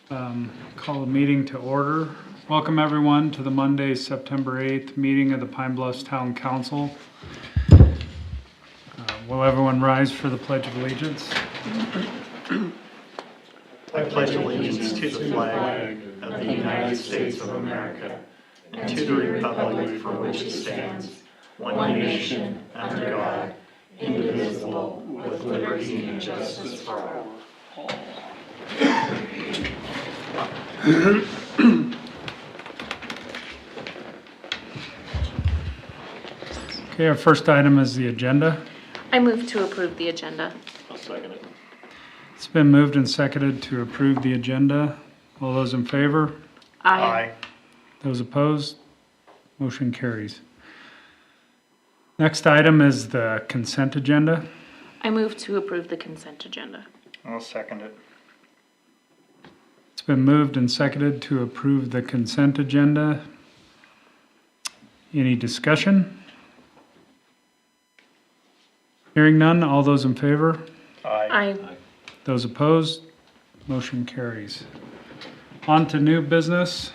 Call the meeting to order. Welcome everyone to the Monday, September 8th meeting of the Pine Bluffs Town Council. Will everyone rise for the Pledge of Allegiance? I pledge allegiance to the flag of the United States of America and to the republic for which it stands, one nation, under God, indivisible, with liberty and justice for all. Okay, our first item is the agenda. I move to approve the agenda. I'll second it. It's been moved and seconded to approve the agenda. All those in favor? Aye. Those opposed? Motion carries. Next item is the consent agenda. I move to approve the consent agenda. I'll second it. It's been moved and seconded to approve the consent agenda. Any discussion? Hearing none, all those in favor? Aye. Those opposed? Motion carries. On to new business.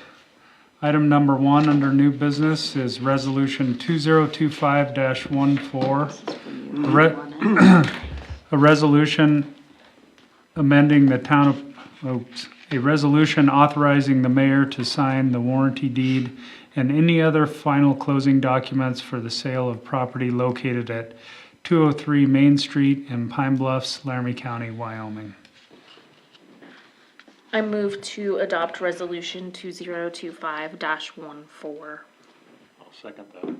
Item number 1 under new business is Resolution 2025-14. A resolution amending the town of, a resolution authorizing the mayor to sign the warranty deed and any other final closing documents for the sale of property located at 203 Main Street in Pine Bluffs, Laramie County, Wyoming. I move to adopt resolution 2025-14. I'll second that.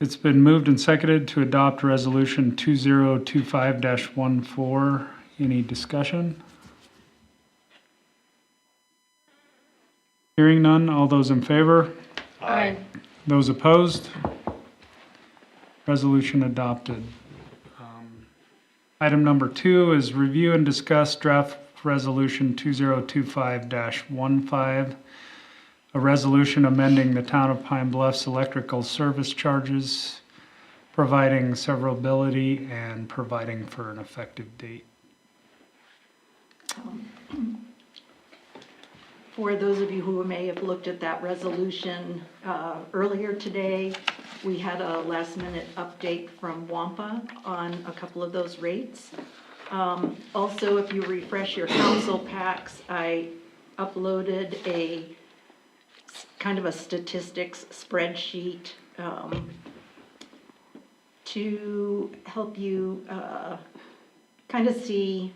It's been moved and seconded to adopt resolution 2025-14. Any discussion? Hearing none, all those in favor? Aye. Those opposed? Resolution adopted. Item number 2 is review and discuss draft resolution 2025-15, a resolution amending the town of Pine Bluffs electrical service charges, providing severability and providing for an effective date. For those of you who may have looked at that resolution earlier today, we had a last-minute update from WAMPA on a couple of those rates. Also, if you refresh your council packs, I uploaded a kind of a statistics spreadsheet to help you kind of see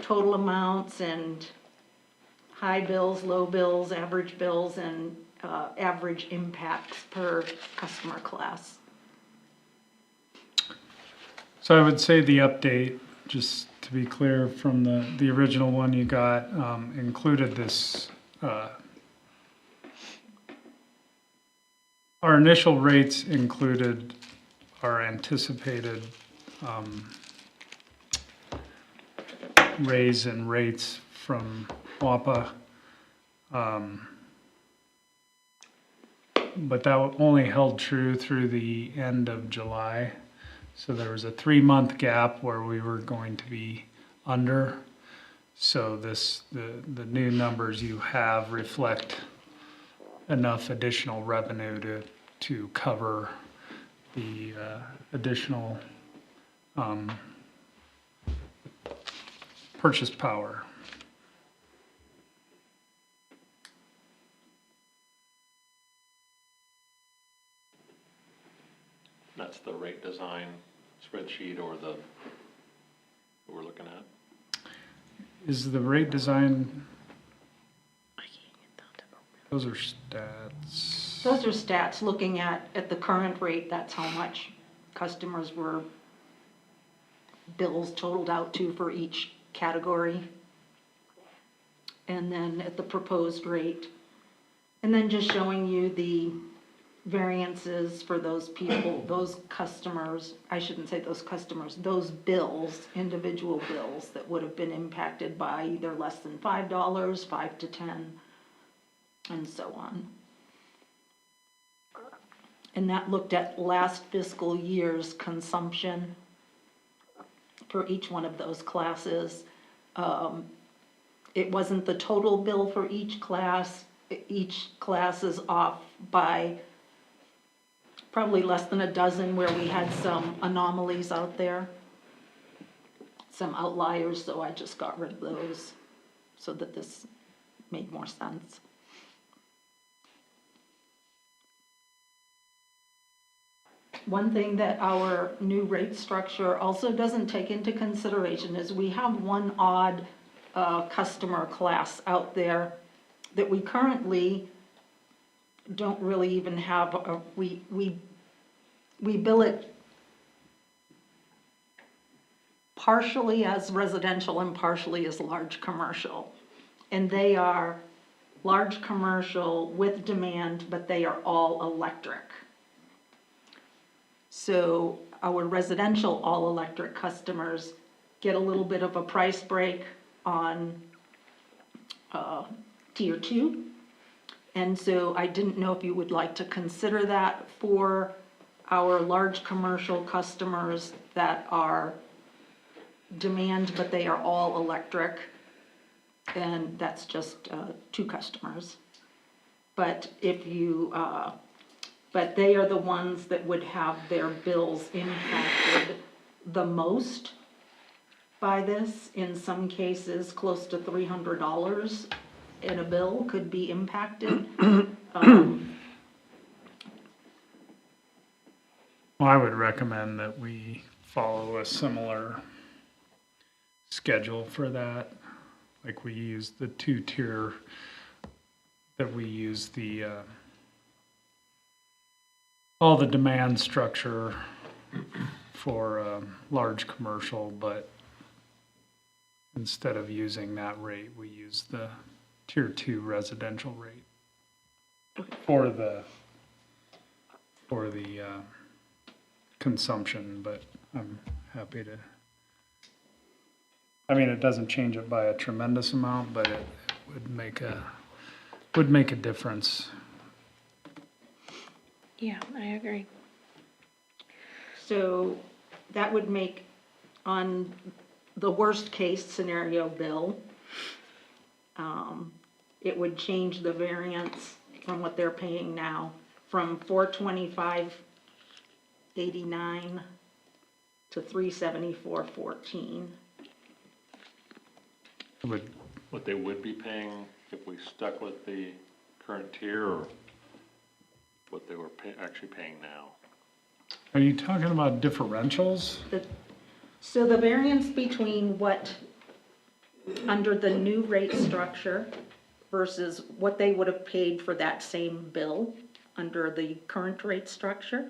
total amounts and high bills, low bills, average bills, and average impacts per customer class. So I would say the update, just to be clear from the original one you got, included this. Our initial rates included our anticipated raise in rates from WAPA. But that only held true through the end of July. So there was a 3-month gap where we were going to be under. So the new numbers you have reflect enough additional revenue to cover the additional purchase power. That's the rate design spreadsheet or the, what we're looking at? Is the rate design, those are stats. Those are stats looking at the current rate. That's how much customers were bills totaled out to for each category. And then at the proposed rate. And then just showing you the variances for those people, those customers, I shouldn't say those customers, those bills, individual bills that would have been impacted by either less than $5, 5 to 10, and so on. And that looked at last fiscal year's consumption for each one of those classes, it wasn't the total bill for each class. Each class is off by probably less than a dozen where we had some anomalies out there. Some outliers, so I just got rid of those so that this made more sense. One thing that our new rate structure also doesn't take into consideration is we have one odd customer class out there that we currently don't really even have, we bill it partially as residential and partially as large commercial. And they are large commercial with demand, but they are all electric. So our residential all-electric customers get a little bit of a price break on tier 2. And so I didn't know if you would like to consider that for our large commercial customers that are demand, but they are all electric. And that's just 2 customers. But if you, but they are the ones that would have their bills impacted the most by this. In some cases, close to $300 in a bill could be impacted. Well, I would recommend that we follow a similar schedule for that. Like we use the 2-tier, that we use the, all the demand structure for large commercial, but instead of using that rate, we use the tier 2 residential rate for the consumption, but I'm happy to, I mean, it doesn't change it by a tremendous amount, but it would make a difference. Yeah, I agree. So that would make, on the worst case scenario bill, it would change the variance from what they're paying now from $425.89 to $374.14. What they would be paying if we stuck with the current tier, or what they were actually paying now? Are you talking about differentials? So the variance between what, under the new rate structure versus what they would have paid for that same bill under the current rate structure,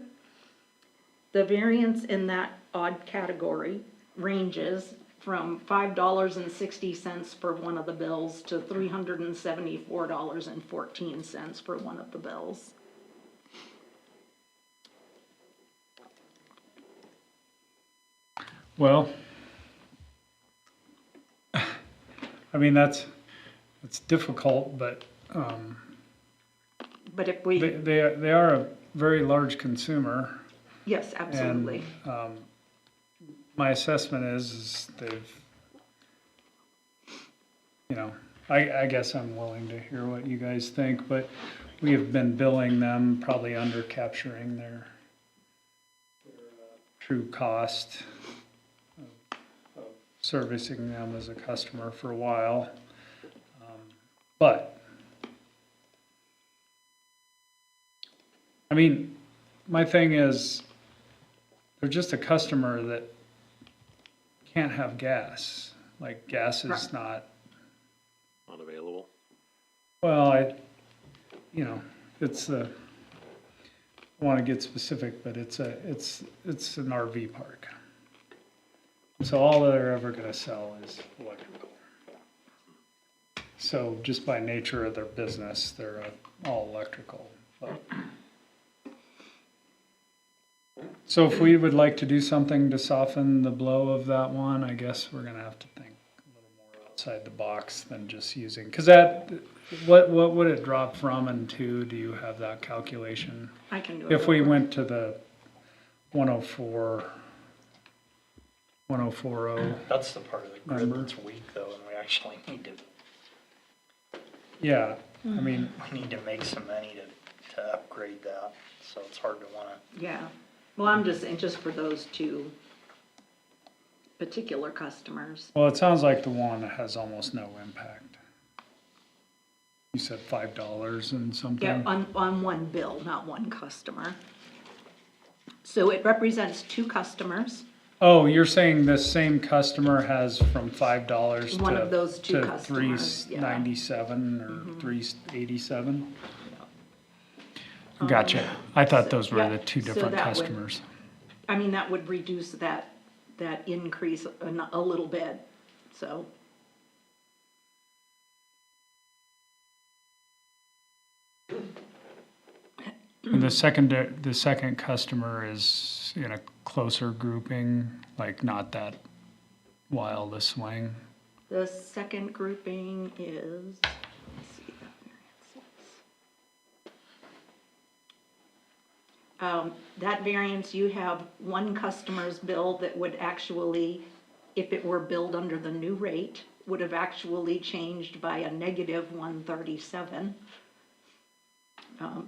the variance in that odd category ranges from $5.60 for one of the bills to $374.14 for one of the bills. Well, I mean, it's difficult, but But if we, they are a very large consumer. yes, absolutely. And my assessment is they've, you know, I guess I'm willing to hear what you guys think, but we have been billing them probably under capturing their true cost of servicing them as a customer for a while. But, I mean, my thing is, they're just a customer that can't have gas. Like, gas is Right. not, Not available? well, it's I want to get specific, but it's an RV park. So all they're ever going to sell is electrical. So just by nature of their business, they're all electrical. But so if we would like to do something to soften the blow of that one, I guess we're gonna have to think a little more outside the box than just using, because that, what would it drop from and to? Do you have that calculation? I can do it. If we went to the 104.0, That's the part of the grid Number. that's weak though, and we actually need to Yeah, I mean, We need to make some money to upgrade that, so it's hard to wanna. Yeah, well, I'm just saying, just for those two particular customers. well, it sounds like the one has almost no impact. You said $5 and something? Yeah, on one bill, not one customer. So it represents two customers. Oh, you're saying the same customer has from $5 One of those two to customers, yeah. $3.97 or $3.87? Gotcha. I thought those were Yeah, the two so different that would- customers. I mean, that would reduce that increase a little bit, so. And the second customer is in a closer grouping, like not that wild a swing. The second grouping is, let's see, that variance is. That variance, you have one customer's bill that would actually, if it were billed under the new rate, would have actually changed by a negative 137.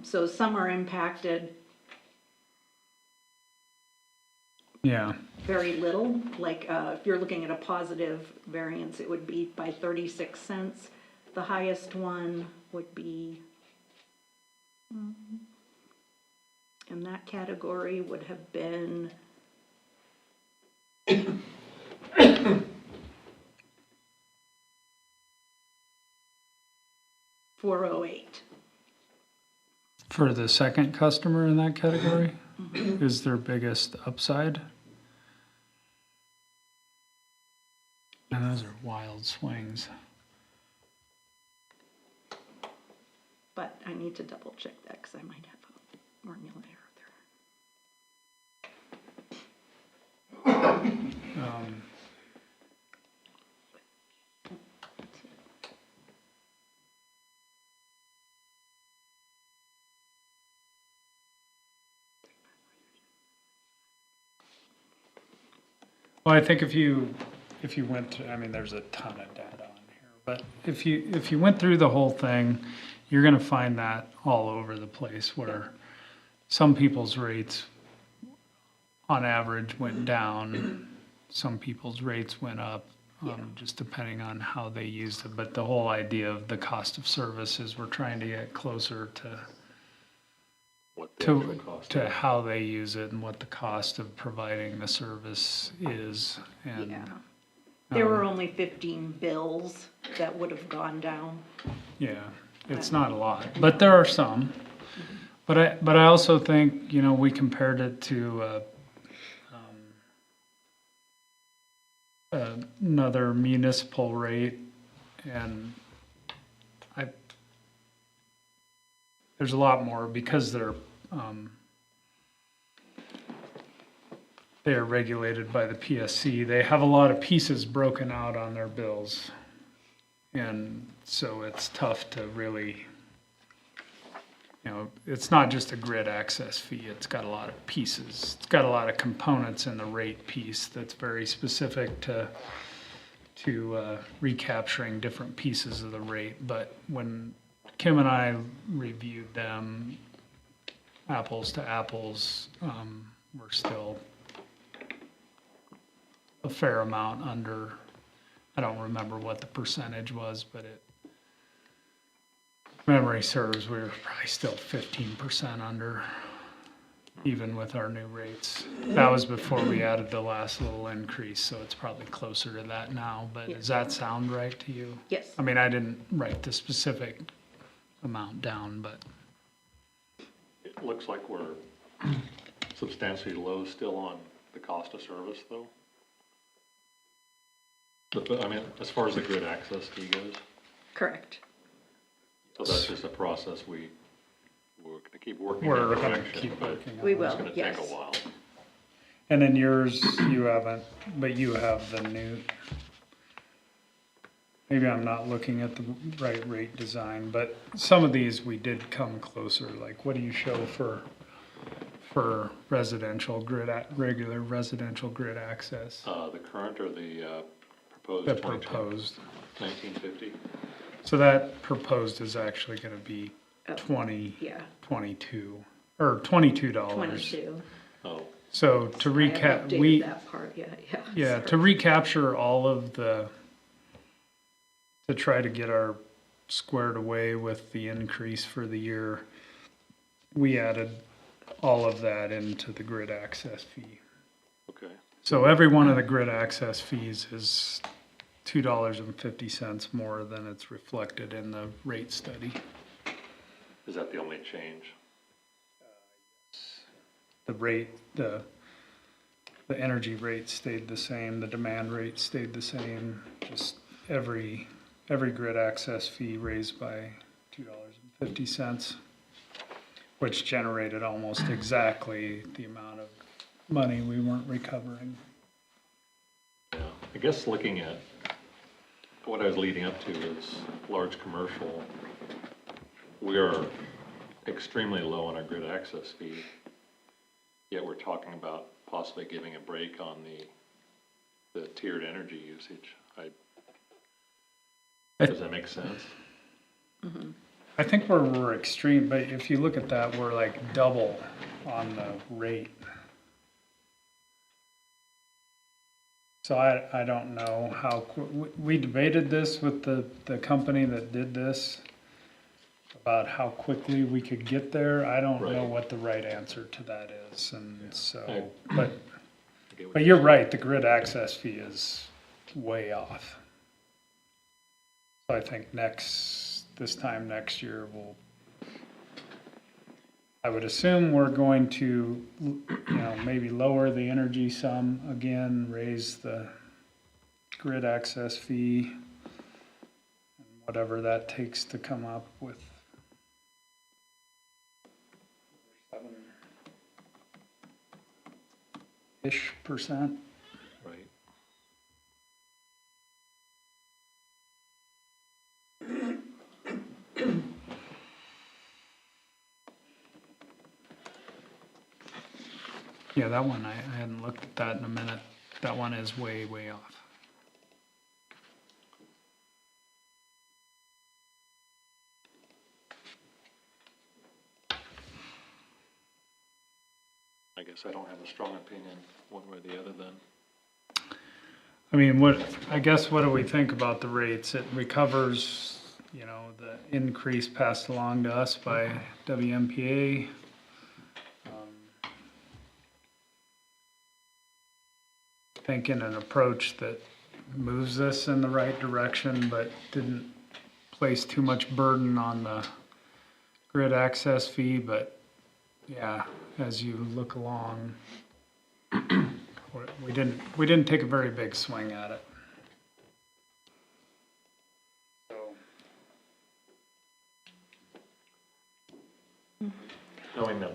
So some are impacted Yeah, very little, like, if you're looking at a positive variance, it would be by 36 cents. The highest one would be, in that category would have been $408. for the second customer in that category is their biggest upside. And those are wild swings. But I need to double check that because I might have a formula error there. Well, I think if you went to, I mean, there's a ton of data on here, but if you went through the whole thing, you're gonna find that all over the place where some people's rates on average went down, some people's rates went up, just depending on how they used it. But the whole idea of the cost of service is we're trying to get closer What the actual cost to is. how they use it and what the cost of providing the service is. And Yeah. There were only 15 bills that would have gone down. yeah, it's not a lot, but there are some. But I also think, we compared it to another municipal rate, and there's a lot more because they're regulated by the PSC. They have a lot of pieces broken out on their bills. And so it's tough to really, it's not just a grid access fee. It's got a lot of pieces. It's got a lot of components in the rate piece that's very specific to recapturing different pieces of the rate. But when Kim and I reviewed them, apples to apples, we're still a fair amount under. I don't remember what the percentage was, but memory serves, we were probably still 15% under, even with our new rates. That was before we added the last little increase, so it's probably closer to that now. But does that sound right to you? Yes. I mean, I didn't write the specific amount down, but It looks like we're substantially low still on the cost of service, though. But, I mean, as far as the grid access fee goes, Correct. so that's just a process we're gonna keep working we're in that gonna direction, keep but working on We it. will, it's gonna take yes. a while. And then yours, you haven't, but you have the new, maybe I'm not looking at the right rate design, but some of these we did come closer. Like, what do you show for residential grid, regular residential grid access? The current or the proposed The 2020 proposed. 1950? So that proposed is actually gonna be Oh, 22, or $22. 22. Oh, So to I haven't recap, updated that part yet, yeah. yeah, to recapture all of to try to get our squared away with the increase for the year, we added all of that into the grid access fee. okay. So every one of the grid access fees is $2.50 more than it's reflected in the rate study. Is that the only change? The rate, the energy rate stayed the same, the demand rate stayed the same, just every grid access fee raised by $2.50, which generated almost exactly the amount of money we weren't recovering. Yeah, I guess looking at what I was leading up to is large commercial. We are extremely low on our grid access fee, yet we're talking about possibly giving a break on the tiered energy usage. Does that make sense? I think we're extreme, but if you look at that, we're like double on the rate. So I don't know how, we debated this with the company that did this, about how quickly we could get there. I don't know Right. what the right answer to that is, and so, I but get what But you're right, the grid access fee is way off. So I think this time next year, I would assume we're going to, maybe lower the energy sum again, raise the grid access fee, and whatever that takes to come up with 7-ish%. Right. Yeah, that one, I hadn't looked at that in a minute. That one is way, way off. I guess I don't have a strong opinion one way or the other then. I mean, what do we think about the rates? It recovers, the increase passed along to us by WMPA. Thinking an approach that moves us in the right direction, but didn't place too much burden on the grid access fee, but yeah, as you look along, we didn't take a very big swing at it. So, Knowing that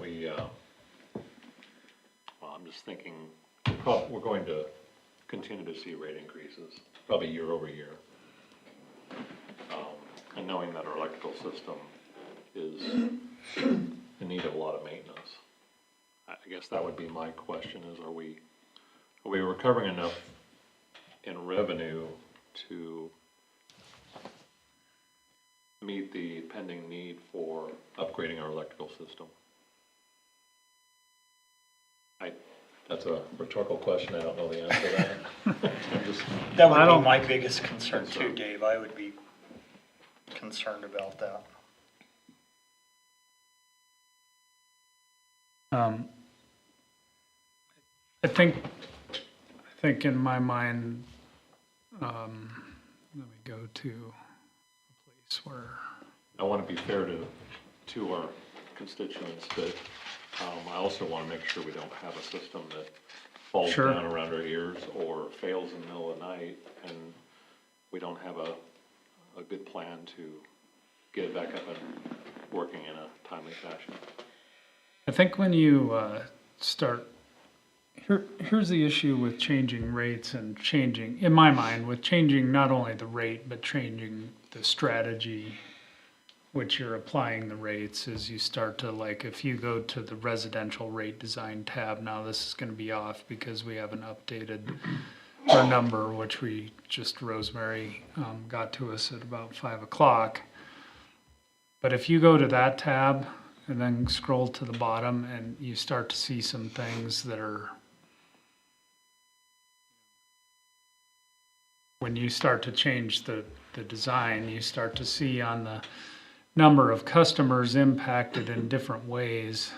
I'm just thinking, we're going to continue to see rate increases, probably year over year. And knowing that our electrical system is in need of a lot of maintenance. I guess that would be my question is, are we recovering enough in revenue to meet the pending need for upgrading our electrical system? That's a rhetorical question. I don't know the answer to that. I'm just, That would I be don't- my biggest concern too, Dave. I would be concerned about that. I think in my mind, let me go to a place where, I want to be fair to our constituents, but I also want to make sure we don't have a system that falls Sure. down around our ears or fails in the middle of the night, and we don't have a good plan to get it back up and working in a timely fashion. I think when you start, here's the issue with changing rates and changing, in my mind, with changing not only the rate, but changing the strategy which you're applying the rates, is you start to, like, if you go to the residential rate design tab, now this is going to be off because we haven't updated our number, which Rosemary got to us at about 5 o'clock. But if you go to that tab and then scroll to the bottom and you start to see some things that are, when you start to change the design, you start to see on the number of customers impacted in different ways.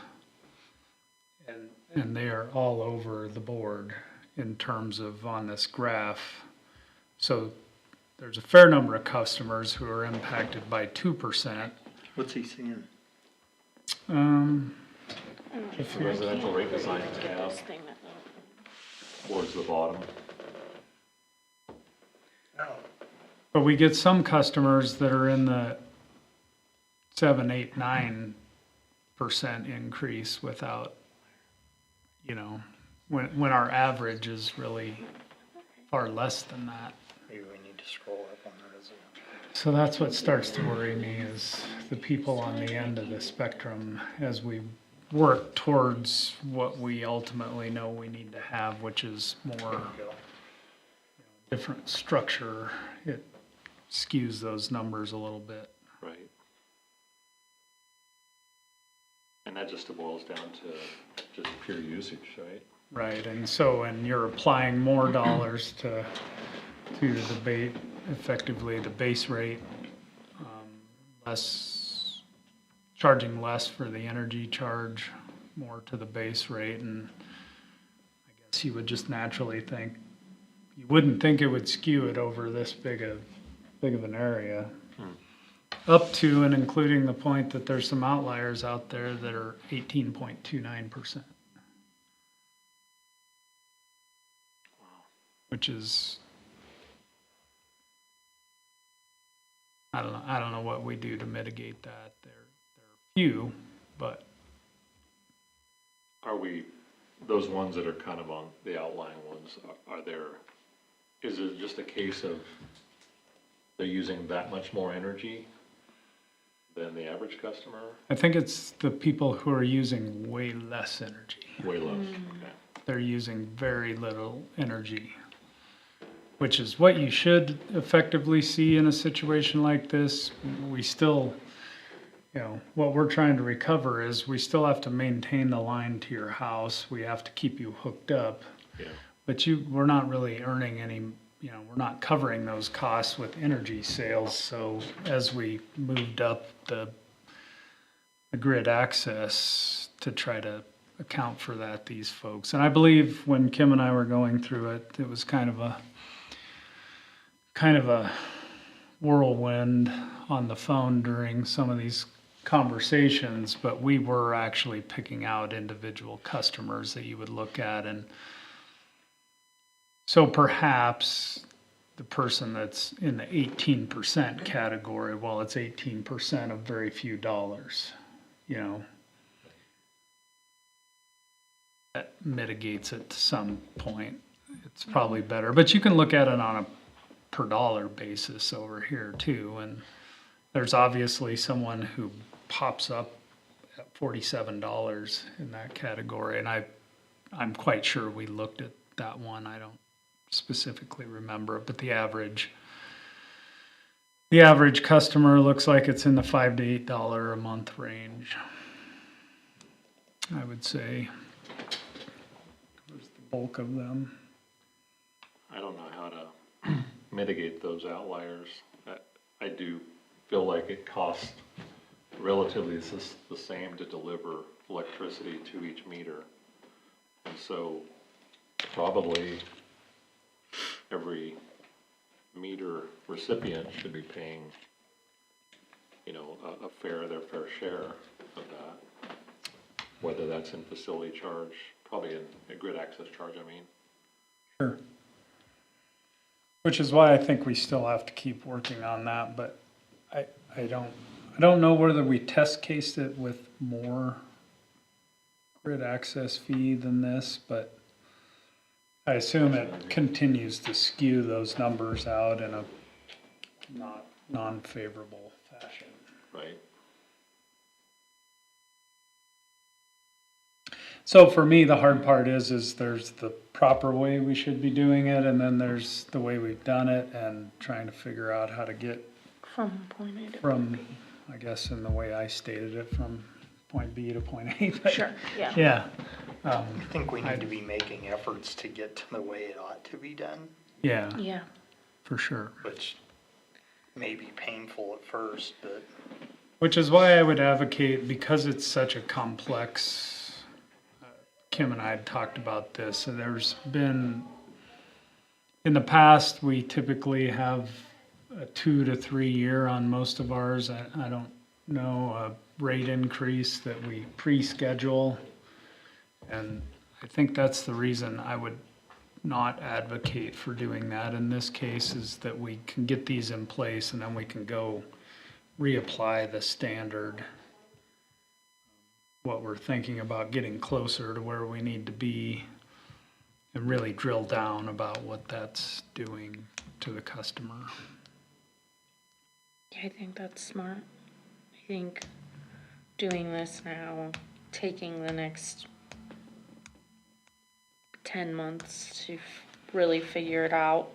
And they are all over the board in terms of on this graph. So there's a fair number of customers who are impacted by 2%. What's he seeing? If the residential rate design tab towards the bottom. But we get some customers that are in the 7, 8, 9% increase without, when our average is really far less than that. Maybe we need to scroll up on the residential. So that's what starts to worry me is the people on the end of the spectrum as we work towards what we ultimately know we need to have, which is more different structure. It skews those numbers a little bit. Right. And that just boils down to just pure usage, right? Right, and so, and you're applying more dollars to effectively the base rate, charging less for the energy charge, more to the base rate, and I guess you would just naturally think, you wouldn't think it would skew it over this big of an area. Up to and including the point that there's some outliers out there that are 18.29%. Which is, I don't know what we do to mitigate that. There are few, but Are we, those ones that are kind of on the outlying ones, is it just a case of they're using that much more energy than the average customer? I think it's the people who are using way less energy. Way less, okay. They're using very little energy, which is what you should effectively see in a situation like this. We still, what we're trying to recover is we still have to maintain the line to your house. We have to keep you hooked up. Yeah. But we're not really earning any, we're not covering those costs with energy sales. So as we moved up the grid access to try to account for that, these folks, and I believe when Kim and I were going through it, it was kind of a whirlwind on the phone during some of these conversations, but we were actually picking out individual customers that you would look at. And so perhaps the person that's in the 18% category, well, it's 18% of very few dollars, that mitigates it to some point. It's probably better, but you can look at it on a per dollar basis over here too. And there's obviously someone who pops up at $47 in that category. And I'm quite sure we looked at that one. I don't specifically remember, but the average customer looks like it's in the $5 to $8 a month range, I would say. Where's the bulk of them? I don't know how to mitigate those outliers. I do feel like it costs relatively the same to deliver electricity to each meter. And so probably every meter recipient should be paying, their fair share of that. Whether that's in facility charge, probably in a grid access charge, Sure. Which is why I think we still have to keep working on that, but I don't know whether we test cased it with more grid access fee than this, but I assume it continues to skew those numbers out in a non-favorable fashion. right? So for me, the hard part is there's the proper way we should be doing it, and then there's the way we've done it, and trying to figure out how to get From point A to. from, I guess in the way I stated it, from point B to point A. but- Sure, yeah. Yeah, I think we need to be making efforts to get to the way it ought to be done, yeah, Yeah, for sure. which may be painful at first, but Which is why I would advocate, because it's such a complex, Kim and I had talked about this, and there's been, in the past, we typically have a 2 to 3 year on most of ours. I don't know, a rate increase that we pre-schedule. And I think that's the reason I would not advocate for doing that in this case, is that we can get these in place and then we can go reapply the standard. What we're thinking about getting closer to where we need to be and really drill down about what that's doing to the customer. yeah, I think that's smart. I think doing this now, taking the next 10 months to really figure it out,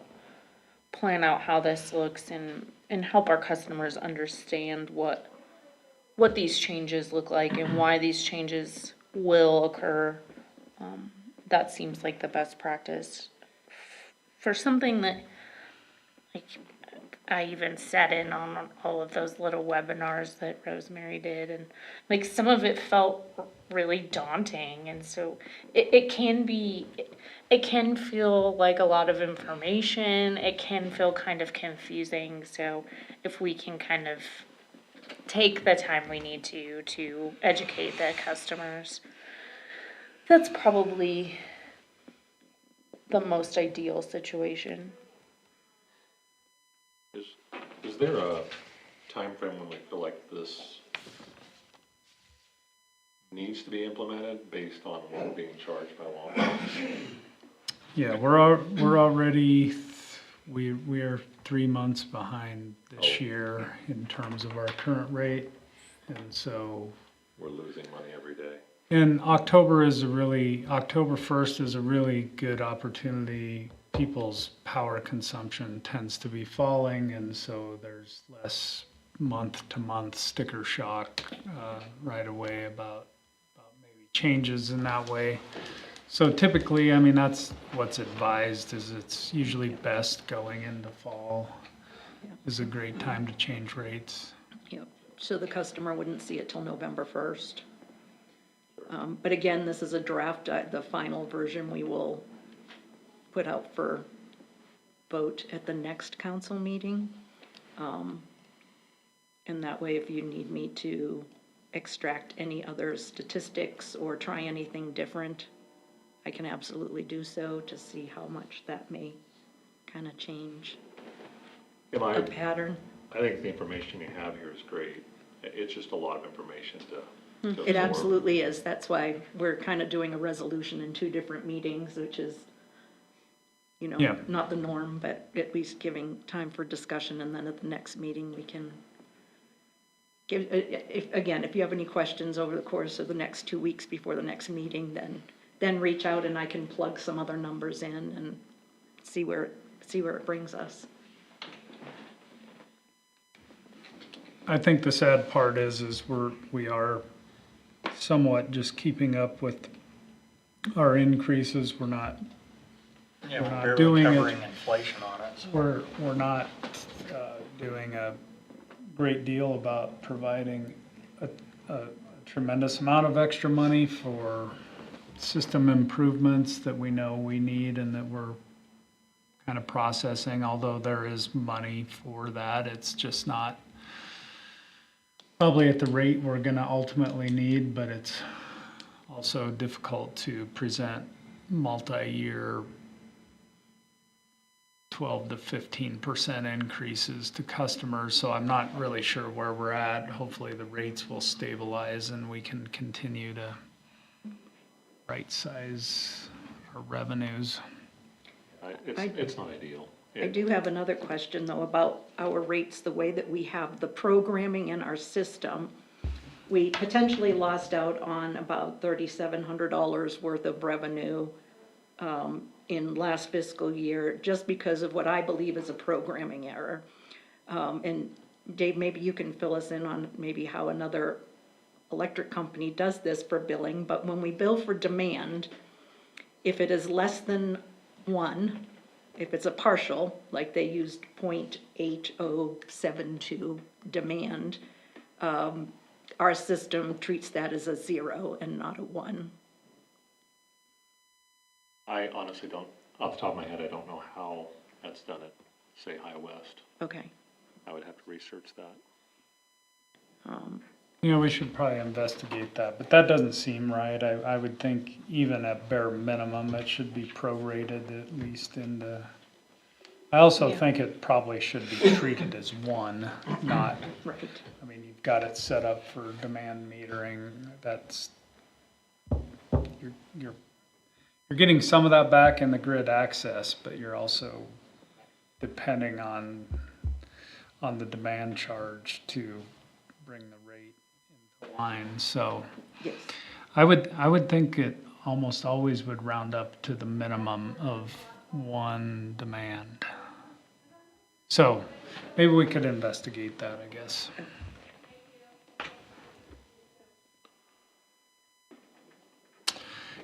plan out how this looks, and help our customers understand what these changes look like and why these changes will occur. That seems like the best practice for something that, like, I even sat in on all of those little webinars that Rosemary did, and like some of it felt really daunting, and so it can feel like a lot of information. It can feel kind of confusing. So if we can kind of take the time we need to educate the customers, that's probably the most ideal situation. Is there a time frame when we feel like this needs to be implemented based on what we're being charged by law? Yeah, we're already, we are 3 months behind this year in terms of our current rate. And so, We're losing money every day. and October 1st is a really good opportunity. People's power consumption tends to be falling, and so there's less month-to-month sticker shock right away about maybe changes in that way. So typically, I mean, that's what's advised, is it's usually best going into fall is a great time to change rates. Yep, so the customer wouldn't see it till November 1st. But again, this is a draft, the final version we will put out for vote at the next council meeting. And that way, if you need me to extract any other statistics or try anything different, I can absolutely do so to see how much that may kind of change a pattern. I think the information you have here is great. It's just a lot of information to It absorb. absolutely is. That's why we're kind of doing a resolution in 2 different meetings, which is, Yeah. not the norm, but at least giving time for discussion, and then at the next meeting, we can give, if you have any questions over the course of the next 2 weeks before the next meeting, then reach out and I can plug some other numbers in and see where it brings us. I think the sad part is we are somewhat just keeping up with our increases. We're not yeah, We're not we're doing barely it. covering inflation on it. So. we're not doing a great deal about providing a tremendous amount of extra money for system improvements that we know we need and that we're kind of processing. Although there is money for that, it's just not probably at the rate we're going to ultimately need, but it's also difficult to present multi-year 12 to 15% increases to customers. So I'm not really sure where we're at. Hopefully the rates will stabilize and we can continue to right size our revenues. It's not ideal. I do have another question, though, about our rates, the way that we have the programming in our system. we potentially lost out on about $3,700 worth of revenue in last fiscal year, just because of what I believe is a programming error. And Dave, maybe you can fill us in on maybe how another electric company does this for billing, but when we bill for demand, if it is less than 1, if it's a partial, like they used 0.8072 demand, our system treats that as a 0 and not a 1. I honestly don't, off the top of my head, I don't know how that's done at, say, High West. Okay. I would have to research that. You know, we should probably investigate that, but that doesn't seem right. I would think even at bare minimum, it should be prorated at least into. I also Yeah. think it probably should be treated as 1, not, Right. I mean, you've got it set up for demand metering, that's, you're getting some of that back in the grid access, but you're also depending on the demand charge to bring the rate into line, so Yes. I would think it almost always would round up to the minimum of 1 demand. So maybe we could investigate that, I guess.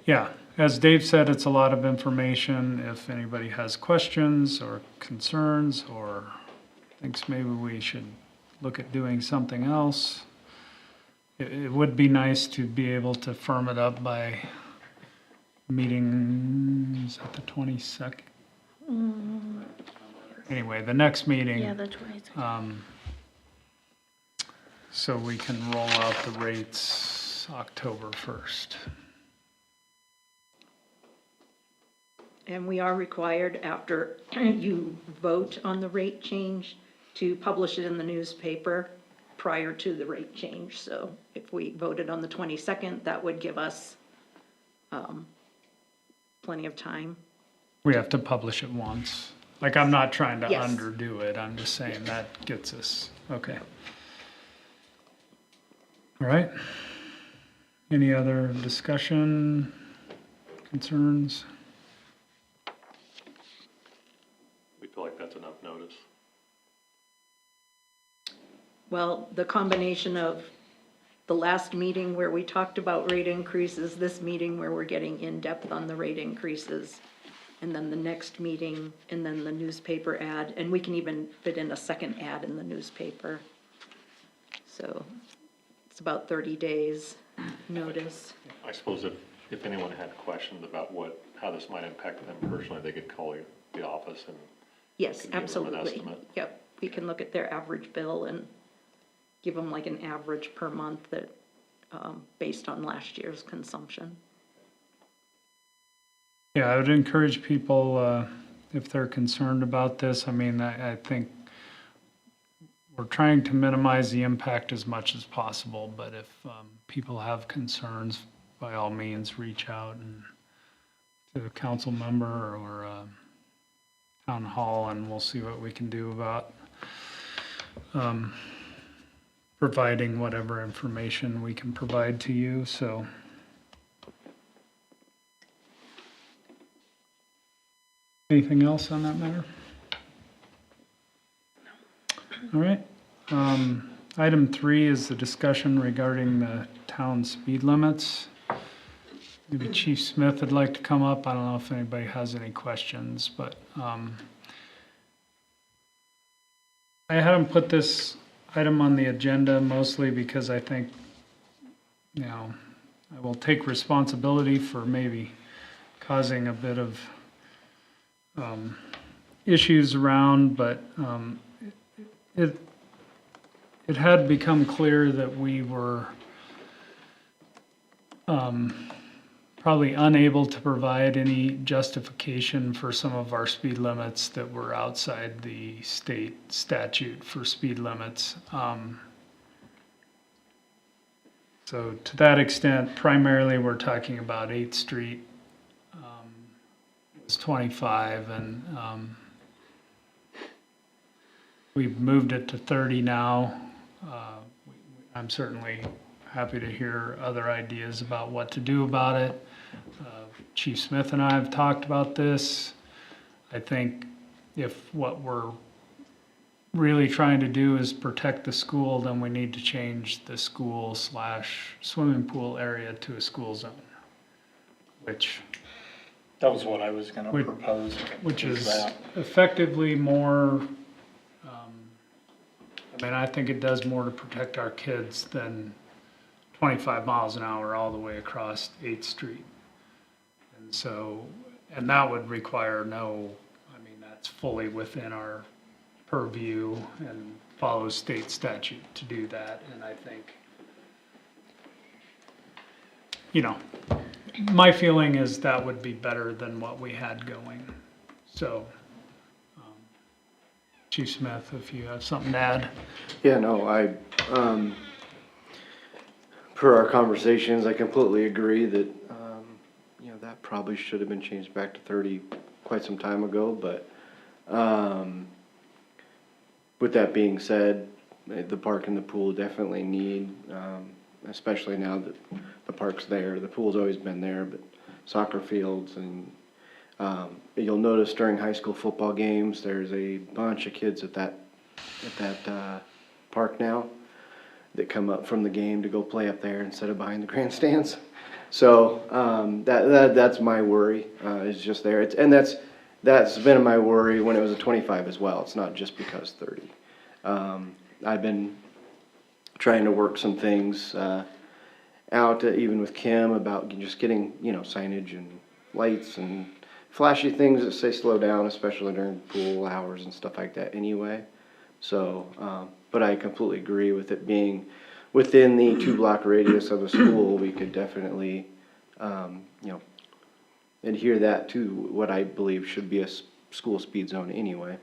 Yeah, as Dave said, it's a lot of information. If anybody has questions or concerns or thinks maybe we should look at doing something else, it would be nice to be able to firm it up by meetings at the 22nd. Anyway, the next meeting. Yeah, the 22nd. So we can roll out the rates October 1st. And we are required, after you vote on the rate change, to publish it in the newspaper prior to the rate change. So if we voted on the 22nd, that would give us plenty of time. We have to publish it once. Like, I'm not trying to Yes. underdo it, I'm just saying that gets us, okay. All right. Any other discussion, concerns? We feel like that's enough notice. Well, the combination of the last meeting where we talked about rate increases, this meeting where we're getting in-depth on the rate increases, and then the next meeting, and then the newspaper ad, and we can even fit in a second ad in the newspaper. So it's about 30 days notice. I suppose if anyone had questions about how this might impact them personally, they could call the office and Yes, Can give them an absolutely. estimate. Yep, we can look at their average bill and give them like an average per month that, based on last year's consumption. Yeah, I would encourage people, if they're concerned about this, I mean, I think we're trying to minimize the impact as much as possible, but if people have concerns, by all means, reach out and to a council member or town hall, and we'll see what we can do about providing whatever information we can provide to you, so. Anything else on that matter? All right. Item 3 is the discussion regarding the town speed limits. Maybe Chief Smith would like to come up. I don't know if anybody has any questions, but I had him put this item on the agenda mostly because I think, you know, I will take responsibility for maybe causing a bit of issues around, but it had become clear that we were probably unable to provide any justification for some of our speed limits that were outside the state statute for speed limits. So to that extent, primarily we're talking about 8th Street. It's 25, and we've moved it to 30 now. I'm certainly happy to hear other ideas about what to do about it. Chief Smith and I have talked about this. I think if what we're really trying to do is protect the school, then we need to change the school/swimming pool area to a school zone, which That was what I was gonna Which- propose. is that. effectively more, I think it does more to protect our kids than 25 miles an hour all the way across 8th Street. And so, and that would require that's fully within our purview and follows state statute to do that. And I think, my feeling is that would be better than what we had going. So, Chief Smith, if you have something to add. Yeah, no, per our conversations, I completely agree that, that probably should have been changed back to 30 quite some time ago, but, with that being said, the park and the pool definitely need, especially now that the park's there, the pool's always been there, but soccer fields and, you'll notice during high school football games, there's a bunch of kids at that park now that come up from the game to go play up there instead of behind the grandstands. So that's my worry, is just there. That's been my worry when it was a 25 as well. It's not just because 30. I've been trying to work some things out, even with Kim, about just getting signage and lights and flashy things that say slow down, especially during pool hours and stuff like that anyway. So, but I completely agree with it being within the 2-block radius of a school. We could definitely, adhere that to what I believe should be a school speed zone anyway.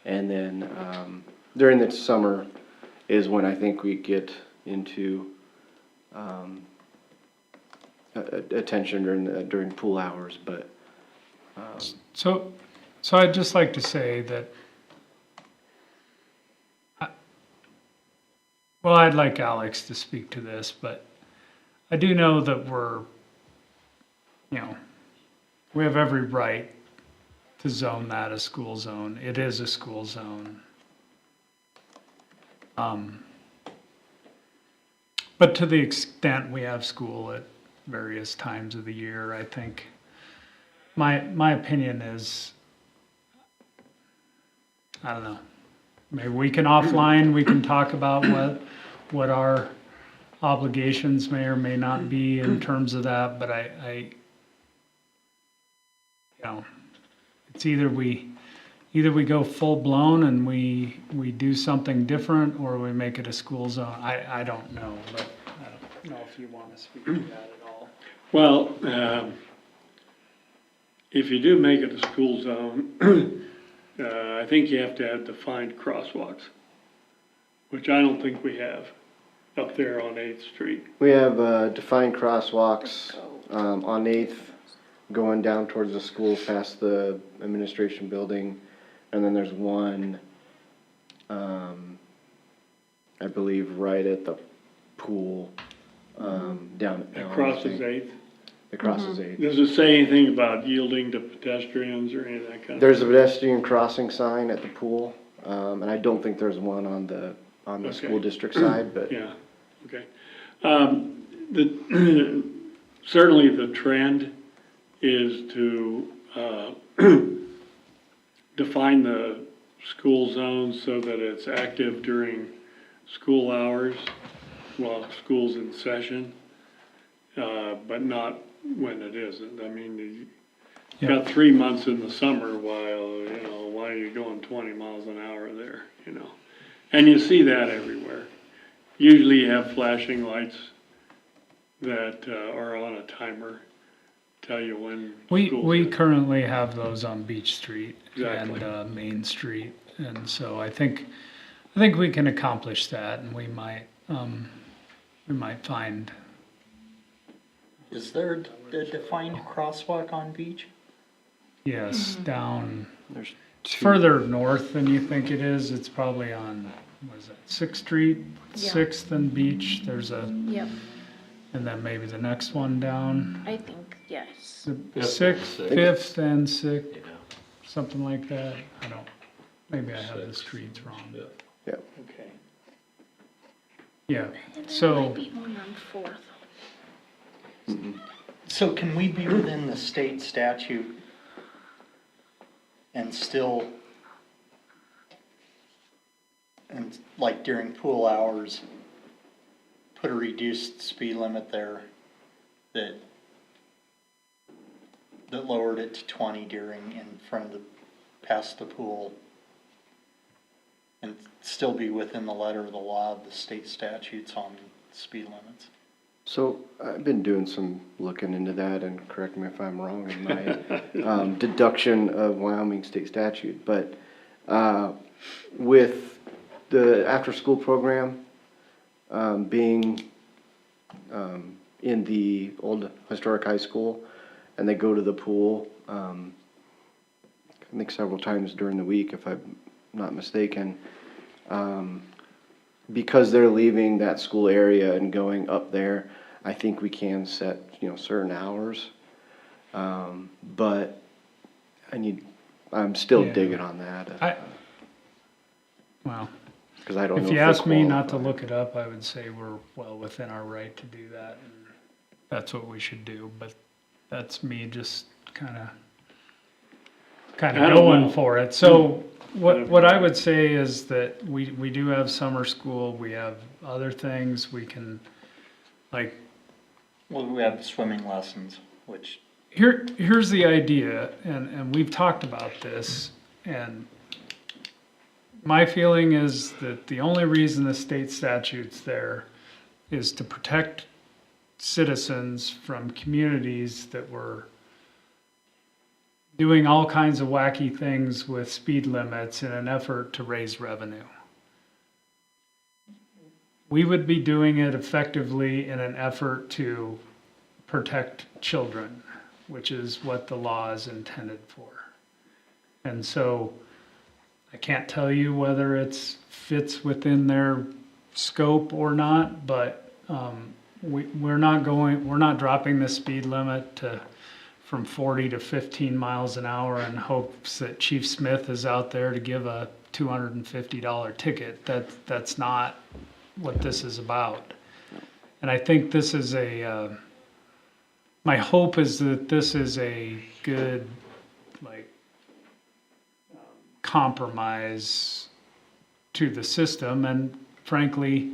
And then, during the summer is when I think we get into, attention during pool hours, but, So I'd just like to say that, I'd like Alex to speak to this, but I do know that we have every right to zone that a school zone. It is a school zone. But to the extent we have school at various times of the year, I think my opinion is, I don't know, maybe we can offline, we can talk about what our obligations may or may not be in terms of that, but it's either we go full blown and we do something different, or we make it a school zone. I don't know, but I don't know if you want to speak to that at all. Well, if you do make it a school zone, I think you have to have defined crosswalks, which I don't think we have up there on 8th Street. we have defined crosswalks on 8th going down towards the school past the administration building, and then there's one, I believe, right at the pool down at It crosses 8th. It crosses 8th. Does it say anything about yielding to pedestrians or any of that kind of? There's a pedestrian crossing sign at the pool, and I don't think there's one on the Okay. school district side, but Yeah, okay. Certainly the trend is to define the school zones so that it's active during school hours while school's in session, but not when it isn't. I mean, you got 3 months in the summer while you're going 20 miles an hour there, And you see that everywhere. Usually you have flashing lights that are on a timer, tell you when We school's in. currently have those on Beach Street Exactly. and Main Street, and so I think we can accomplish that, and we might find. Is there a defined crosswalk on Beach? Yes, down, there's it's further north than you think it is. It's probably on what is that, Sixth Street, Yeah. Sixth and Beach, there's a, Yep, and then maybe the next one down. I think, yes. The and Sixth, Sixth. Fifth and Sixth, Yeah. something like that. I don't, maybe I have the Sixth. streets wrong. Yeah. Okay. Yeah, And so- there might be one on Fourth. So can we be within the state statute and still, and like during pool hours, put a reduced speed limit there that lowered it to 20 during, in front of the, past the pool, and still be within the letter of the law of the state statutes on speed limits? So I've been doing some looking into that, and correct me if I'm wrong in my deduction of Wyoming state statute, but with the after-school program being in the old historic high school, and they go to the pool, I think several times during the week, if I'm not mistaken, because they're leaving that school area and going up there, I think we can set, certain hours. But I'm still Yeah. digging on that. Well, Because I don't know if you they ask me not to qualify. look it up, I would say we're well within our right to do that, and that's what we should do, but that's me just kinda I don't going know. for it. So, what I would say is that we do have summer school, we have other things we can, like, Well, we have swimming lessons, which, here's the idea, and we've talked about this, and my feeling is that the only reason the state statute's there is to protect citizens from communities that were doing all kinds of wacky things with speed limits in an effort to raise revenue. We would be doing it effectively in an effort to protect children, which is what the law is intended for. And so I can't tell you whether it's fits within their scope or not, but we're not dropping the speed limit from 40 to 15 miles an hour in hopes that Chief Smith is out there to give a $250 ticket. That's not what this is about. And I think this is my hope is that this is a good, compromise to the system, and frankly,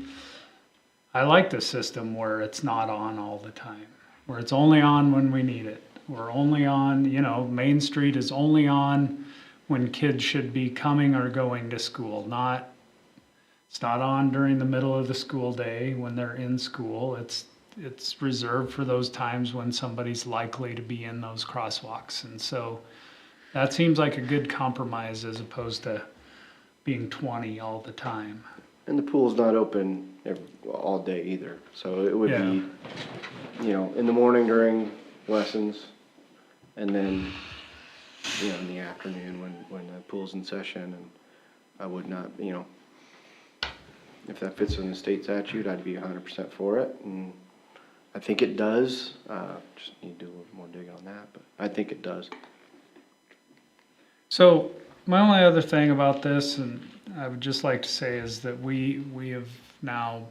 I like the system where it's not on all the time, where it's only on when we need it. We're only on, Main Street is only on when kids should be coming or going to school, it's not on during the middle of the school day when they're in school. It's reserved for those times when somebody's likely to be in those crosswalks. And so that seems like a good compromise as opposed to being 20 all the time. And the pool's not open all day either, so it would be, in the morning during lessons, and then, in the afternoon when the pool's in session, and I would not, if that fits in the state statute, I'd be 100% for it, and I think it does, just need to do a little more digging on that, but I think it does. So my only other thing about this, and I would just like to say, is that we have now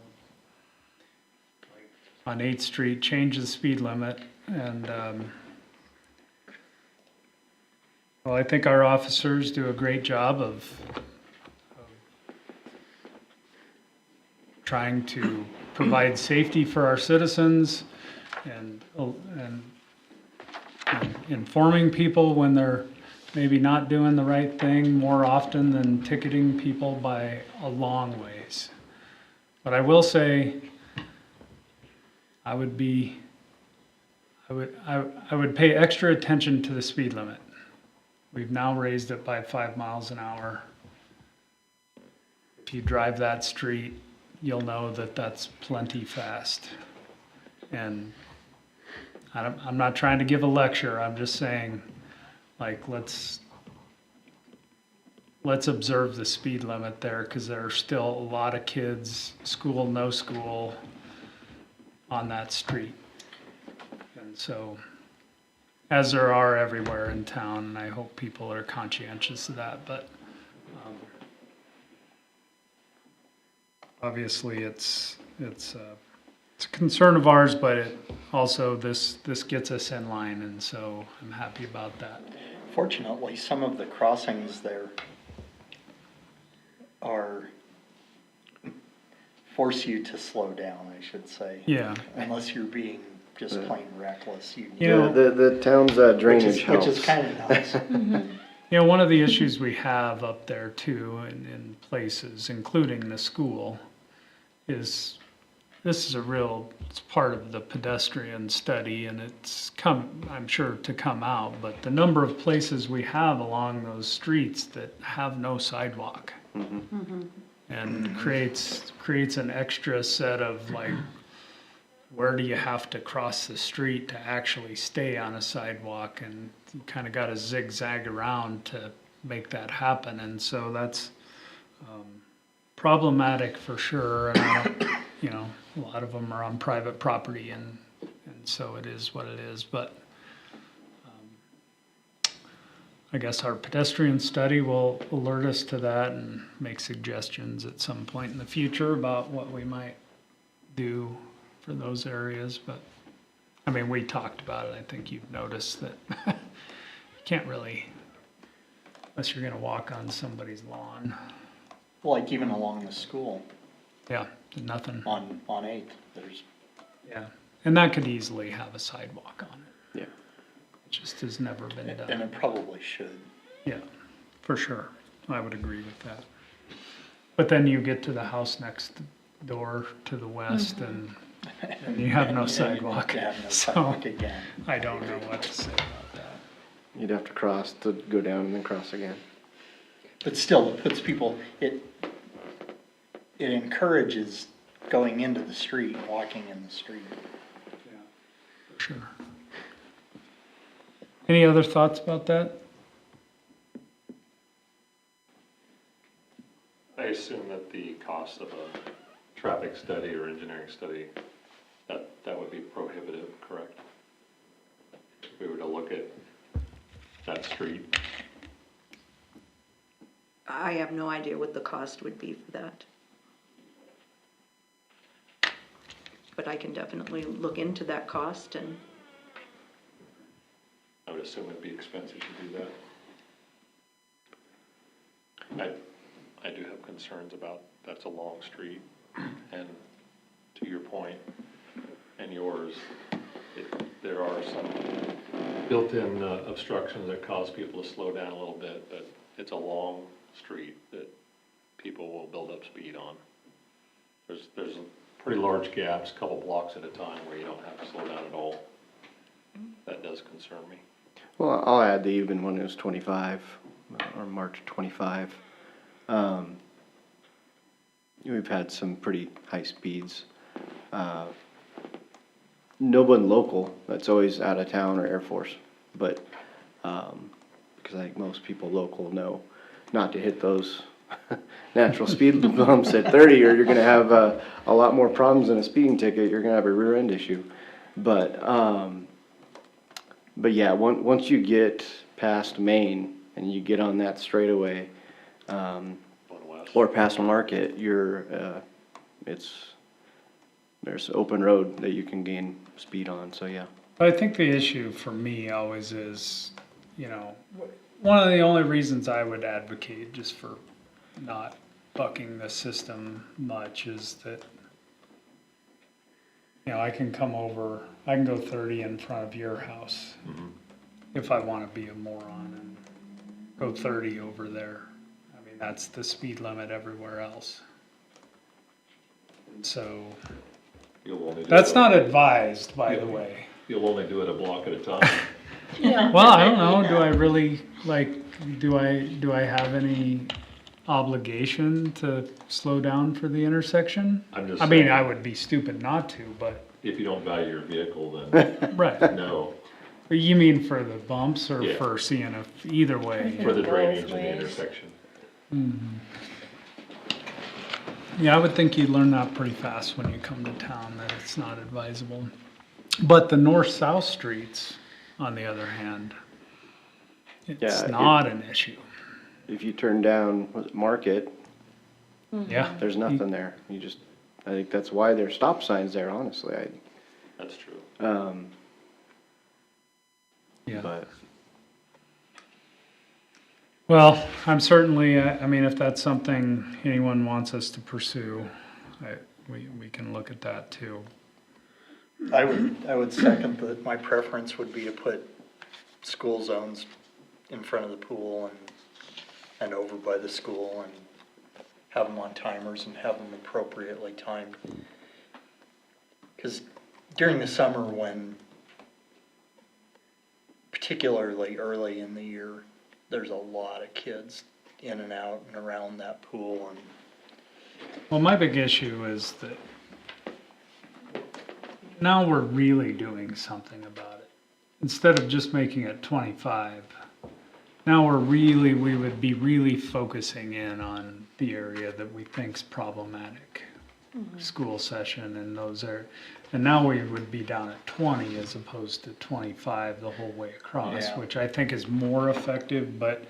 on 8th Street changed the speed limit, and well, I think our officers do a great job of trying to provide safety for our citizens and informing people when they're maybe not doing the right thing more often than ticketing people by a long ways. But I will say, I would pay extra attention to the speed limit. We've now raised it by 5 miles an hour. If you drive that street, you'll know that that's plenty fast. And I'm not trying to give a lecture, I'm just saying, let's let's observe the speed limit there, because there are still a lot of kids, school, no school, on that street. And so, as there are everywhere in town, and I hope people are conscientious of that, but obviously it's a concern of ours, but it also, this gets us in line, and so I'm happy about that. Fortunately, some of the crossings there force you to slow down, I should say. Yeah. Unless you're being just plain reckless. You know, The town's drainage helps. Which is kind of nice. You know, one of the issues we have up there too, in places, including the school, is this is it's part of the pedestrian study, and it's I'm sure, to come out, but the number of places we have along those streets that have no sidewalk. And creates an extra set of, like, where do you have to cross the street to actually stay on a sidewalk, and you kind of got to zigzag around to make that happen, and so that's problematic for sure. And a lot of them are on private property, and so it is what it is. But I guess our pedestrian study will alert us to that and make suggestions at some point in the future about what we might do for those areas. But I mean, we talked about it. I think you've noticed that you can't really, unless you're gonna walk on somebody's lawn. Like even along the school Yeah, nothing. on 8th, there's, Yeah, and that could easily have a sidewalk on it. Yeah. It just has never been and done. it probably should. Yeah, for sure. I would agree with that. But then you get to the house next door to the west, and you have no sidewalk. You have no So sidewalk again. I don't know what to say about that. You'd have to cross to go down and then cross again. But still, it puts people, it encourages going into the street, walking in the street. For sure. Any other thoughts about that? I assume that the cost of a traffic study or engineering study, that would be prohibitive, correct? If we were to look at that street. I have no idea what the cost would be for that. But I can definitely look into that cost, and I would assume it'd be expensive to do that. I do have concerns about, that's a long street, and to your point, and yours, there are some built-in obstructions that cause people to slow down a little bit, but it's a long street that people will build up speed on. There's pretty large gaps, a couple blocks at a time, where you don't have to slow down at all. That does concern me. Well, I'll add that even when it was 25, or March 25, we've had some pretty high speeds. No one local, that's always out of town or Air Force, but, because I think most people local know not to hit those natural speed bumps at 30, or you're gonna have a lot more problems than a speeding ticket. You're gonna have a rear end issue. But yeah, once you get past Maine and you get on that straightaway, or past Market, there's open road that you can gain speed on. So yeah. I think the issue for me always is, one of the only reasons I would advocate just for not bucking the system much is that, I can go 30 in front of your house if I want to be a moron and go 30 over there. I mean, that's the speed limit everywhere else. And so, that's not advised, by the way. You'll only do it a block at a time. Well, I don't know, do I really, do I have any obligation to slow down for the intersection? I'm just I mean, saying, I would be stupid not to, but, if you don't value your vehicle, then right. no, You mean for the bumps or Yeah. for seeing either way? for the Both drainage and the ways. intersection. Yeah, I would think you'd learn that pretty fast when you come to town, that it's not advisable. But the north-south streets, on the other hand, it's Yeah, not an issue. If you turn down, was it Market, Yeah. there's nothing there. I think that's why there's stop signs there, honestly. That's true. Yeah. But Well, I'm certainly, I mean, if that's something anyone wants us to pursue, we can look at that too. I would second that. My preference would be to put school zones in front of the pool and over by the school and have them on timers and have them appropriately timed. Because during the summer when, particularly early in the year, there's a lot of kids in and out and around that pool and Well, my big issue is that now we're really doing something about it. Instead of just making it 25, now we would be really focusing in on the area that we think's problematic. School session and and now we would be down at 20 as opposed to 25 the whole way across, Yeah. which I think is more effective, but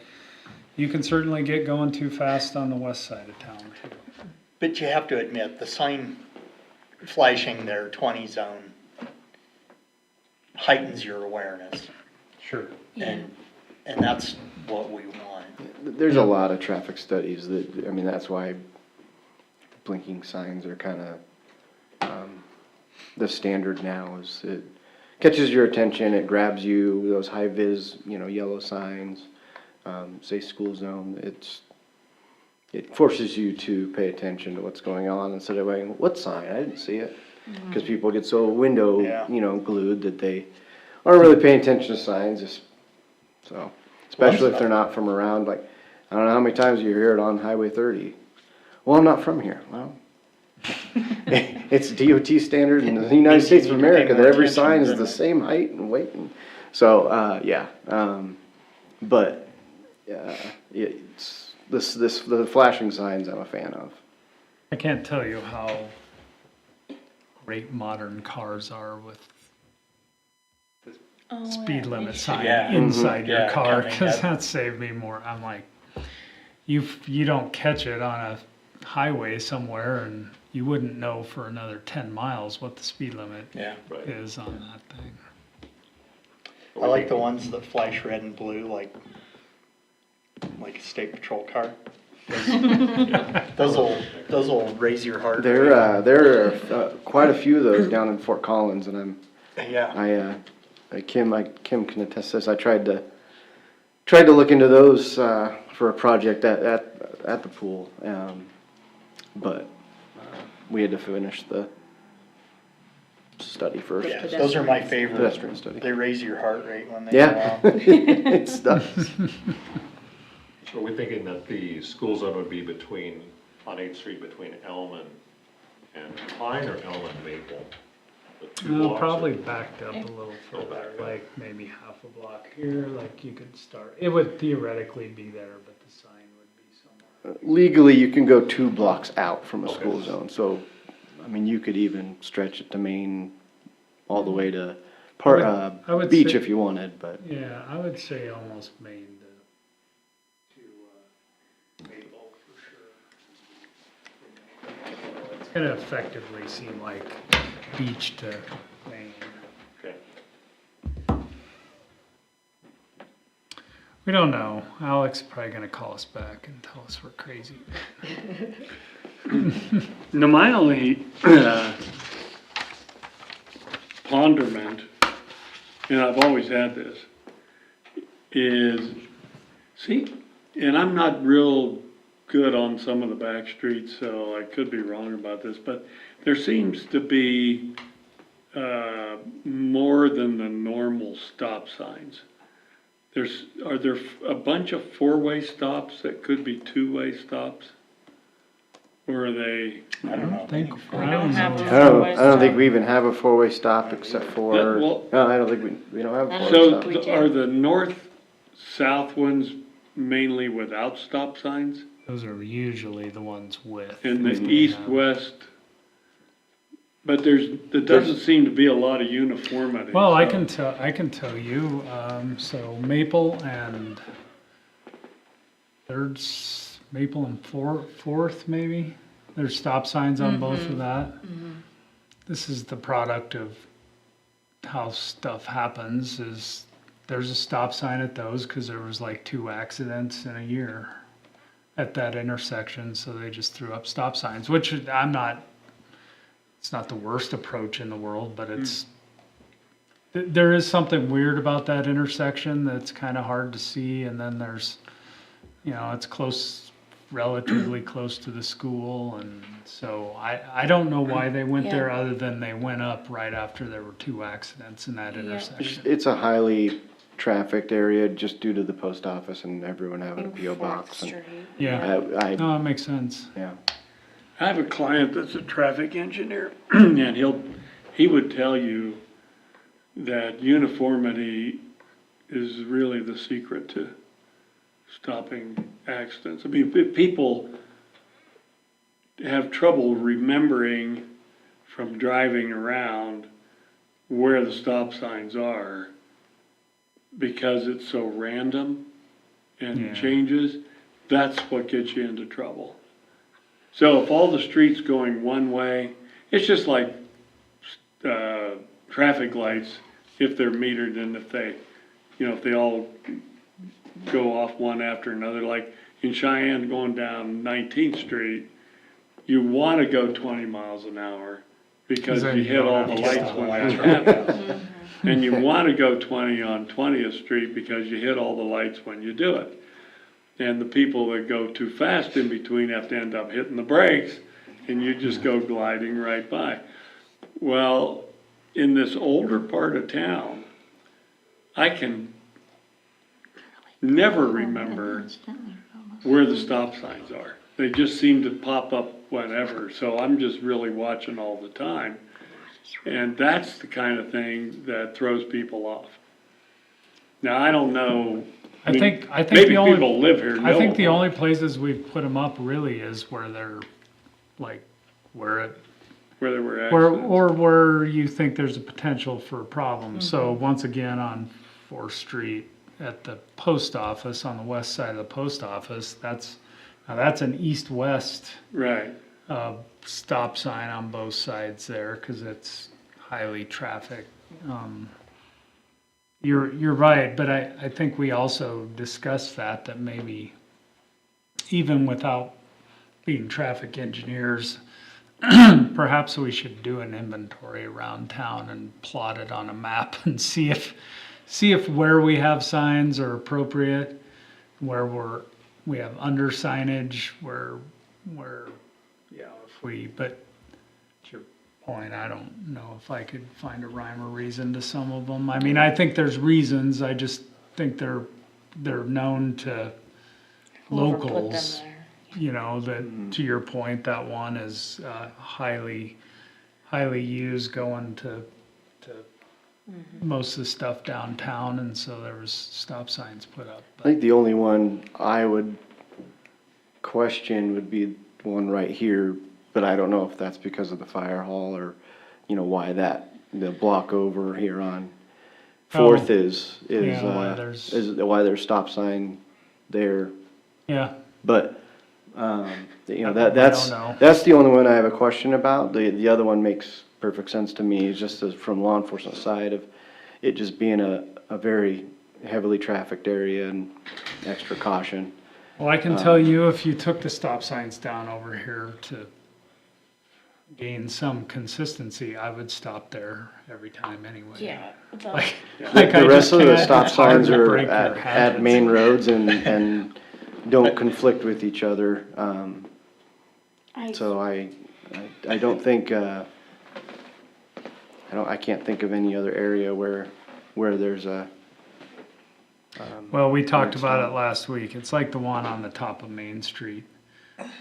you can certainly get going too fast on the west side of town too. But you have to admit, the sign flashing their 20 zone heightens your awareness, Sure. and that's what we want. there's a lot of traffic studies that's why blinking signs are kind of, the standard now is it catches your attention, it grabs you, those high vis, yellow signs, say school zone, it forces you to pay attention to what's going on instead of going, what sign? I didn't see it. Because people get so window, Yeah. glued that they aren't really paying attention to signs, especially if they're not from around, like, I don't know how many times you hear it on Highway 30. Well, I'm not from here. Well, it's DOT standard in the United States of America that every sign is the same height and weight. It's the flashing signs I'm a fan of. I can't tell you how great modern cars are with speed limit sign Yeah. inside your Yeah, car, coming because up. that saved me more. I'm like, you don't catch it on a highway somewhere and you wouldn't know for another 10 miles what the speed limit Yeah. Right. is on that thing. I like the ones that flash red and blue, like a state patrol car. Thos'll raise your heart rate. There are quite a few of those down in Fort Collins, and Yeah. Kim can attest to this. I tried to look into those for a project at the pool, but we had to finish the study first. Yeah, those are my favorite. Pedestrian study. They raise your heart rate when they Yeah, go out. it does. Are we thinking that the school zone would be on 8th Street between Elm and Pine, or Elm and Maple? The two No, blocks probably are- backed up a little further, back up. like maybe half a block here, like you could start. It would theoretically be there, but the sign would be somewhere. Legally, you can go 2 blocks out from a school Okay. zone, so, you could even stretch it to Main all the way to I would Beach say- if you wanted, but. Yeah, I would say almost Maine to Maple for sure. It's gonna effectively seem like beach to Maine. Okay. We don't know. Alex is probably gonna call us back and tell us we're crazy. Now, my only ponderment, and I've always had this, is, and I'm not real good on some of the back streets, so I could be wrong about this, but there seems to be more than the normal stop signs. Are there a bunch of 4-way stops that could be 2-way stops? Or are they? I don't know. Think We don't have I don't think we even have a 4-way stop except for, Yeah, well- no, I don't think we don't have a 4-way So stop. are the north-south ones mainly without stop signs? Those are usually the ones with. And the east-west, but there doesn't seem to be a lot of uniformity. Well, I so- can tell you, so Maple and Fourth, maybe, there's stop signs on both of that. This is the product of how stuff happens, is there's a stop sign at those, cause there was like 2 accidents in a year at that intersection, so they just threw up stop signs, which it's not the worst approach in the world, but there is something weird about that intersection that's kind of hard to see, and then there's, it's relatively close to the school, and so I don't know why they went there, other than they went up right after there were 2 accidents in that intersection. It's a highly trafficked area just due to the post office and everyone having a PO box. And Yeah, I, no, it makes sense. yeah. I have a client that's a traffic engineer, and he would tell you that uniformity is really the secret to stopping accidents. I mean, people have trouble remembering from driving around where the stop signs are because it's so random and Yeah. changes. That's what gets you into trouble. So if all the street's going one way, it's just like traffic lights, if they're metered and if they all go off one after another, like in Cheyenne going down 19th Street, you want to go 20 miles an hour because Then you you hit don't all have the to lights stop. when that happens. And you want to go 20 on 20th Street because you hit all the lights when you do it. And the people that go too fast in between have to end up hitting the brakes, and you just go gliding right by. Well, in this older part of town, I can never remember where the stop signs are. They just seem to pop up whenever, so I'm just really watching all the time. And that's the kind of thing that throws people off. Now, I don't know. I think Maybe the only, people live here know. I think the them. only places we've put them up really is where they're like, where Where there were accidents. or where you think there's a potential for a problem. So once again, on 4th Street at the post office, on the west side of the post office, that's an east-west Right. stop sign on both sides there, because it's highly trafficked. You're right, but I think we also discussed that maybe even without being traffic engineers, perhaps we should do an inventory around town and plot it on a map and see if where we have signs are appropriate, where we have under signage, where but to your point, I don't know if I could find a rhyme or reason to some of them. I mean, I think there's reasons, I just think they're known to Whoever put them locals. there. That, to your point, that one is highly used going to most of the stuff downtown, and so there was stop signs put up. I think the only one I would question would be the one right here, but I don't know if that's because of the fire hall or, why the block over here on Fourth is why there's stop sign there. Yeah, But, I that's don't know. the only one I have a question about. The other one makes perfect sense to me, it's just from law enforcement side of it just being a very heavily trafficked area and extra caution. well, I can tell you, if you took the stop signs down over here to gain some consistency, I would stop there every time anyway. Yeah. Like The I rest just of the can't- stop it's hard signs to are break their at habits. main roads and don't conflict with each other. So I don't think, I can't think of any other area where there's a. Well, we talked about it last week. It's like the one on the top of Main Street.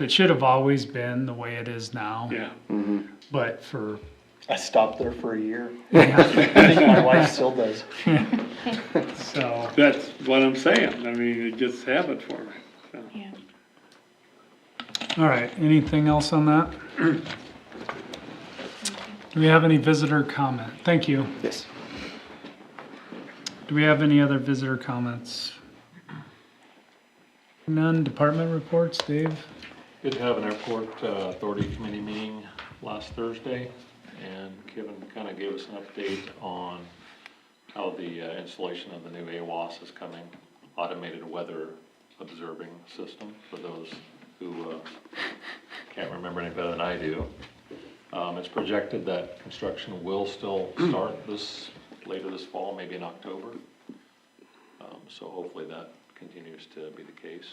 It should have always been the way it is now. Yeah. But for, I stopped there for a year. I think my wife still does. so, That's what I'm saying. I mean, it just happened for me. So. Yeah. All right, anything else on that? Do we have any visitor comment? Thank you. Yes. Do we have any other visitor comments? None. Department reports, Dave? Did have an airport authority committee meeting last Thursday, and Kevin kind of gave us an update on how the installation of the new AWAS is coming, automated weather observing system, for those who can't remember any better than I do. It's projected that construction will still start later this fall, maybe in October. So hopefully that continues to be the case.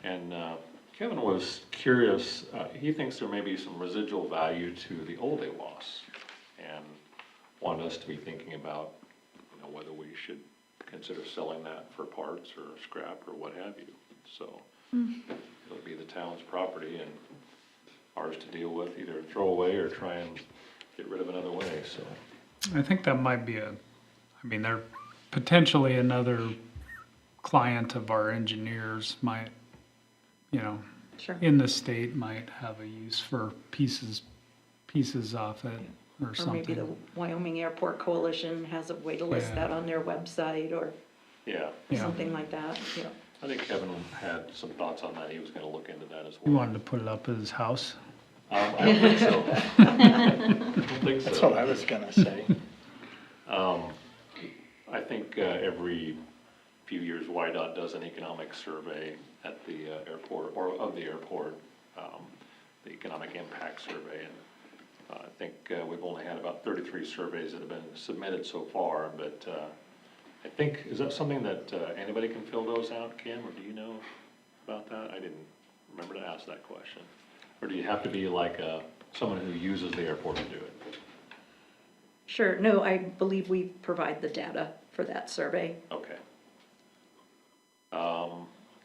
And Kevin was curious, he thinks there may be some residual value to the old AWAS, and wanted us to be thinking about, whether we should consider selling that for parts or scrap or what have you. So it'll be the town's property and ours to deal with, either throw away or try and get rid of another way, so. I think that might be they're potentially another client of our engineers might, Sure. in the state might have a use for pieces off it or Or maybe the something. Wyoming Airport Coalition has a way to list Yeah. that on their website or Yeah, Yeah. something like that, I think Kevin had some thoughts on that, he was gonna look into that as He well. wanted to put it up at his house. I don't think so. I don't think so. That's what I was gonna say. I think every few years, YDOT does an economic survey at the airport, or of the airport, the economic impact survey. And I think we've only had about 33 surveys that have been submitted so far, but I think, is that something that anybody can fill those out, Kim, or do you know about that? I didn't remember to ask that question. Or do you have to be like someone who uses the airport to do it? Sure, no, I believe we provide the data for that survey. Okay.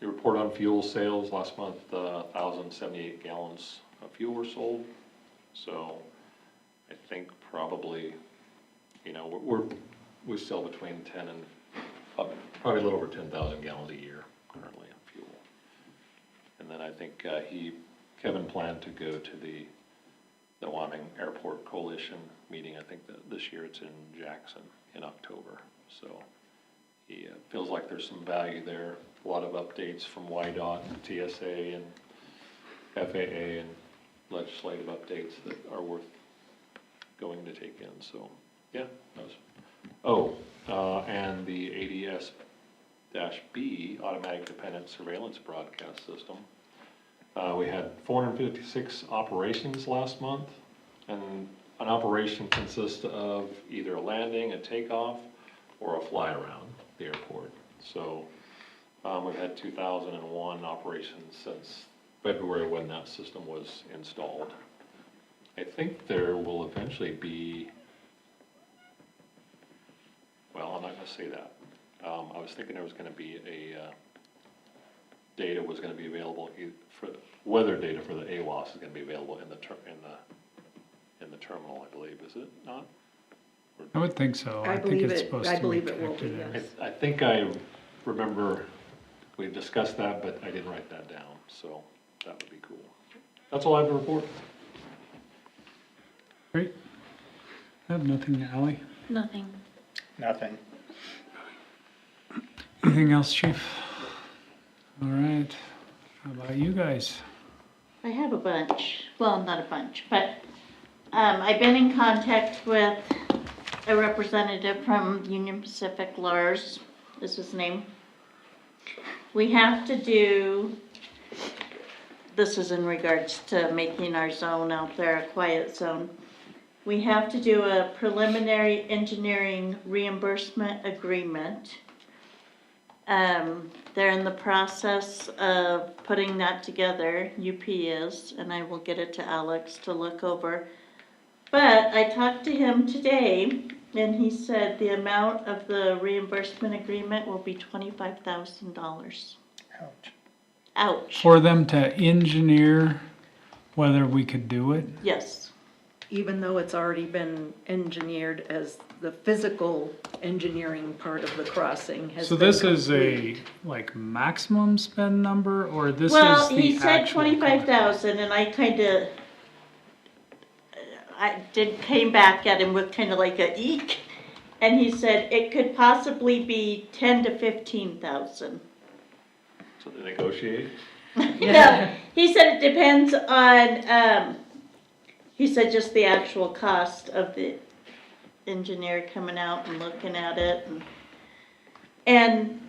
The report on fuel sales last month, 1,078 gallons of fuel were sold. So I think probably, we sell between 10 and probably a little over 10,000 gallons a year currently of fuel. And then I think Kevin planned to go to the Wyoming Airport Coalition meeting. I think that this year it's in Jackson in October. So he feels like there's some value there. A lot of updates from YDOT and TSA and FAA and legislative updates that are worth going to take in. So, yeah, that was. And the ADS-B, Automatic Dependent Surveillance Broadcast System. We had 456 operations last month, and an operation consists of either a landing, a takeoff, or a fly around the airport. So we've had 2,001 operations since February when that system was installed. I think there will eventually be, well, I'm not gonna say that. I was thinking there was gonna be data was gonna be available for weather data for the AWAS is gonna be available in the terminal, I believe, is it not? I would think so. I think believe it's it- supposed I to believe it will be, connected in. yes. I think I remember we discussed that, but I didn't write that down, so that would be cool. That's all I have to report. Great. I have nothing, Ally. Nothing. Nothing. Anything else, chief? All right. How about you guys? I have a bunch, well, not a bunch, but I've been in contact with a representative from Union Pacific, Lars is his name. We have to do, this is in regards to making our zone out there a quiet zone. We have to do a preliminary engineering reimbursement agreement. They're in the process of putting that together, UP is, and I will get it to Alex to look over. But I talked to him today, and he said the amount of the reimbursement agreement will be $25,000. Ouch. Ouch, For them to engineer whether we could do it? yes. even though it's already been engineered as the physical engineering part of the crossing has So been this is complete. a, like, maximum spend number, or this Well, is the he said actual 25,000 and I kinda, came back at him with kinda like a eek. And he said it could possibly be 10 to 15,000. So they negotiate? No, he said it depends on, he said just the actual cost of the engineer coming out and looking at it and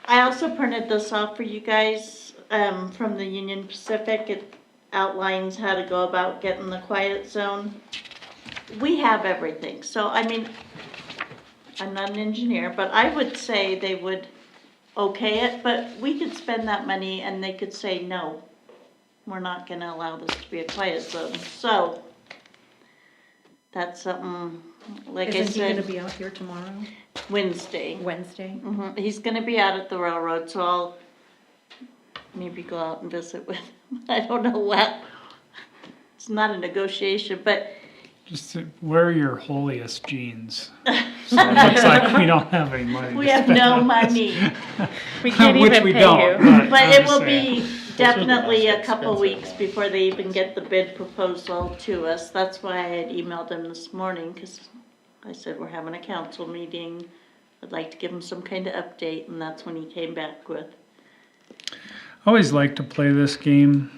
I also printed this off for you guys, from the Union Pacific. It outlines how to go about getting the quiet zone. We have everything, so I mean, I'm not an engineer, but I would say they would okay it, but we could spend that money and they could say, no, we're not gonna allow this to be a quiet zone, so that's something, like I Isn't he gonna said, be out here tomorrow, Wednesday. Wednesday? He's gonna be out at the railroad, so I'll maybe go out and visit with him. I don't know what, it's not a negotiation, but Just to wear your holiest jeans. So it looks like we don't have any money we to have spend no on this. money. We can't Which even we pay don't, you. But I'm it just will saying. be definitely a most couple expensive weeks one. before they even get the bid proposal to us. That's why I had emailed him this morning, cause I said, we're having a council meeting. I'd like to give him some kind of update, and that's when he came back with, I always like to play this game.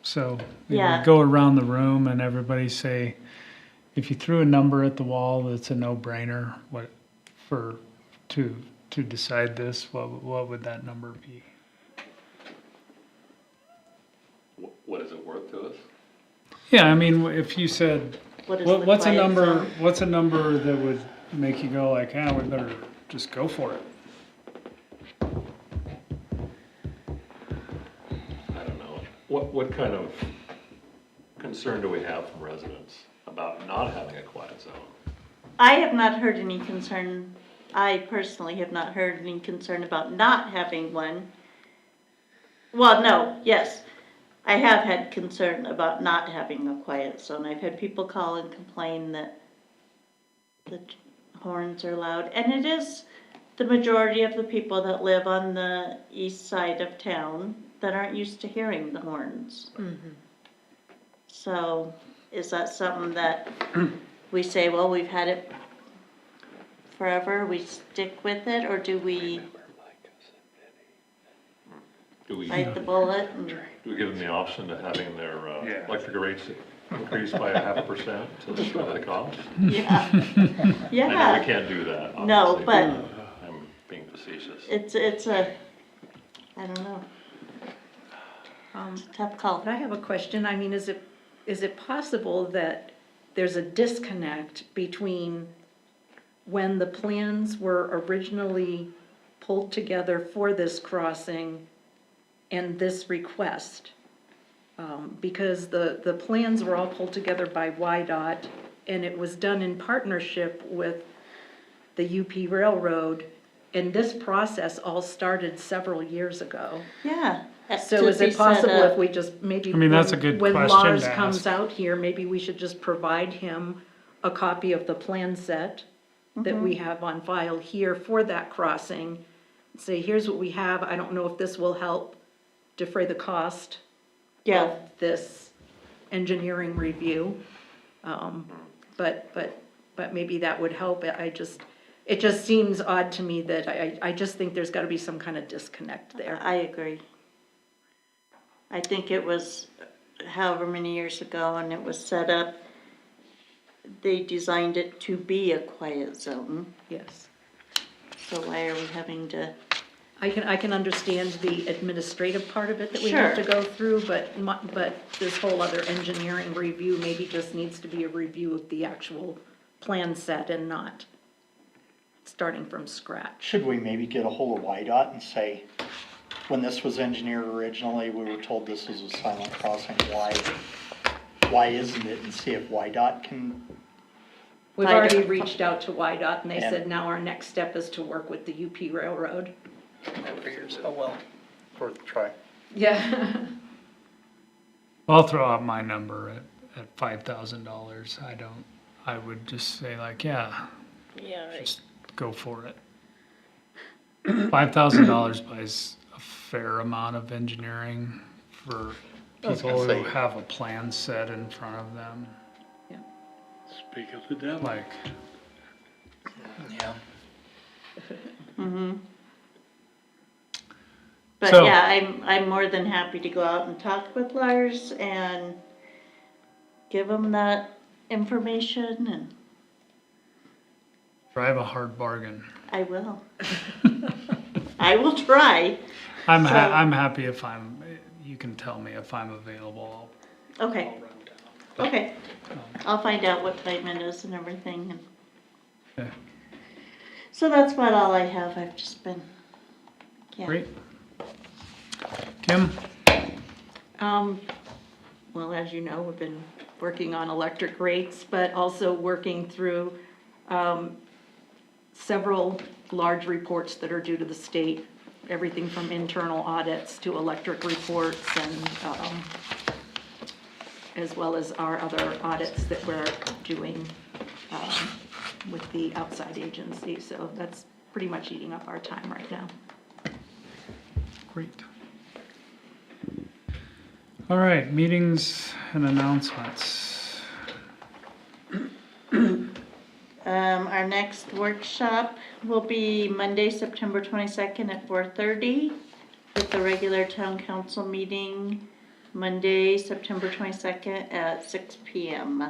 So we Yeah. go around the room and everybody say, if you threw a number at the wall that's a no-brainer, to decide this, what would that number be? What is it worth to us? Yeah, I mean, if you said, what is the what's a quiet number? zone? What's a number that would make you go like, ah, we better just go for it? I don't know. What kind of concern do we have from residents about not having a quiet zone? I have not heard any concern, I personally have not heard any concern about not having one. Well, no, yes, I have had concern about not having a quiet zone. I've had people call and complain that the horns are loud, and it is the majority of the people that live on the east side of town that aren't used to hearing the horns. So, is that something that we say, well, we've had it forever, we stick with it, or do we Do we, bite the bullet and, do we give them the option of having their electric rates increased by 0.5% to cover the cost? yeah, I know we yeah, can't do that, no, obviously. but I'm being facetious. it's a, I don't know, it's a tough call. But I have a question, I mean, is it possible that there's a disconnect between when the plans were originally pulled together for this crossing and this request? Because the plans were all pulled together by YDOT, and it was done in partnership with the UP Railroad, and this process all started several years ago. Yeah. So is it possible if we just maybe. I mean, that's a good when question Lars to comes ask. out here, maybe we should just provide him a copy of the plan set that we have on file here for that crossing. Say, here's what we have, I don't know if this will help defray the cost Yeah, of this engineering review. But maybe that would help, it just seems odd to me that I just think there's gotta be some kind of disconnect there. I agree. I think it was however many years ago and it was set up, they designed it to be a quiet zone, Yes. so why are we having to? I can understand the administrative part of it that we have to Sure. go through, but this whole other engineering review maybe just needs to be a review of the actual plan set and not starting from scratch. Should we maybe get a hold of YDOT and say, when this was engineered originally, we were told this was a silent crossing, why isn't it? And see if YDOT can, We've I already don't- reached out to YDOT and they And- said now our next step is to work with the UP Railroad. figures, oh well, worth a try. Yeah. I'll throw out my number at $5,000. I would just say like, yeah, Yeah. just go for it. $5,000 buys a fair amount of engineering for people who have a plan set in front of them. Speak of the devil. Like, Yeah. But So- yeah, I'm more than happy to go out and talk with Lars and give him that information, and drive a hard bargain. I will. I will try. I'm So- I'm happy if you can tell me if I'm available. Okay, I'll run down. okay. I'll find out what time it is and everything. And Okay. so that's about all I have. I've just been, yeah. Great. Kim? Well, as you know, we've been working on electric rates, but also working through, several large reports that are due to the state. Everything from internal audits to electric reports and, as well as our other audits that we're doing, with the outside agency. So that's pretty much eating up our time right now. Great. All right, meetings and announcements. Our next workshop will be Monday, September 22nd at 4:30, with the regular town council meeting Monday, September 22nd at 6 p.m.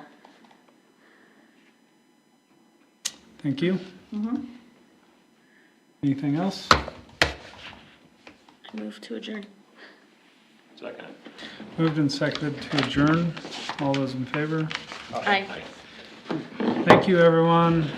Thank you. Anything else? Move to adjourn. Second. Moved and seconded to adjourn. All those in favor? Aye. Thank you, everyone.